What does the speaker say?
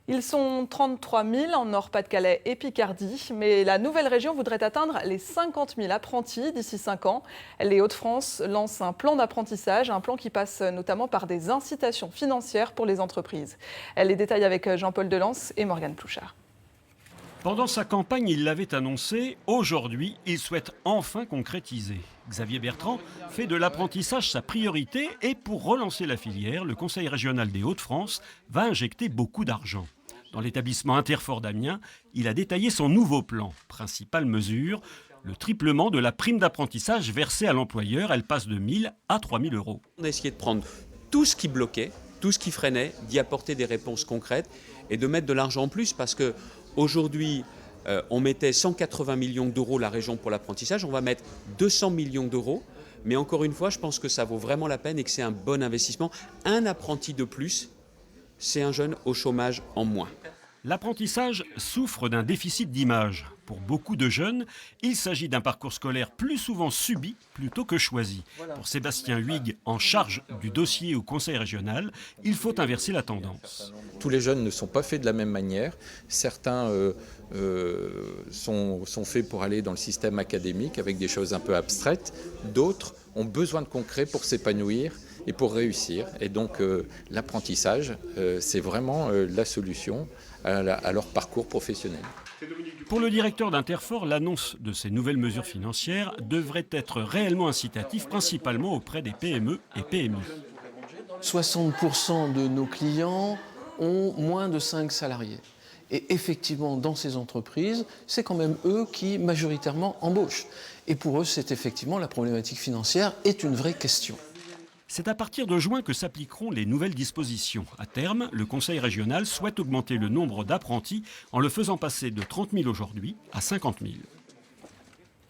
Ils sont 33 000 en Nord-Pas-de-Calais et Picardie, mais la nouvelle région voudrait atteindre les 50 000 apprentis d'ici 5 ans. Les Hauts-de-France lancent un plan d'apprentissage, un plan qui passe notamment par des incitations financières pour les entreprises. Les détails avec Jean-Paul Delance et Morgane Plouchard. Pendant sa campagne, il l'avait annoncé. Aujourd'hui, il souhaite enfin concrétiser. Xavier Bertrand fait de l'apprentissage sa priorité et pour relancer la filière, le Conseil régional des Hauts-de-France va injecter beaucoup d'argent. Dans l'établissement Interfort d'Amiens, il a détaillé son nouveau plan. Principale mesure, le triplement de la prime d'apprentissage versée à l'employeur. Elle passe de 1 000 à 3 000 euros. On a essayé de prendre tout ce qui bloquait, tout ce qui freinait, d'y apporter des réponses concrètes et de mettre de l'argent en plus parce que aujourd'hui, on mettait 180 millions d'euros la région pour l'apprentissage, on va mettre 200 millions d'euros. Mais encore une fois, je pense que ça vaut vraiment la peine et que c'est un bon investissement. Un apprenti de plus, c'est un jeune au chômage en moins. L'apprentissage souffre d'un déficit d'image. Pour beaucoup de jeunes, il s'agit d'un parcours scolaire plus souvent subi plutôt que choisi. Pour Sébastien Huyghe, en charge du dossier au Conseil régional, il faut inverser la tendance. Tous les jeunes ne sont pas faits de la même manière. Certains sont faits pour aller dans le système académique avec des choses un peu abstraites. D'autres ont besoin de concret pour s'épanouir et pour réussir. Et donc l'apprentissage, c'est vraiment la solution à leur parcours professionnel. Pour le directeur d'Interfort, l'annonce de ces nouvelles mesures financières devrait être réellement incitative, principalement auprès des PME et PMI. 60% de nos clients ont moins de 5 salariés. Et effectivement, dans ces entreprises, c'est quand même eux qui majoritairement embauchent. Et pour eux, c'est effectivement la problématique financière est une vraie question. C'est à partir de juin que s'appliqueront les nouvelles dispositions. À terme, le Conseil régional souhaite augmenter le nombre d'apprentis en le faisant passer de 30 000 aujourd'hui à 50 000.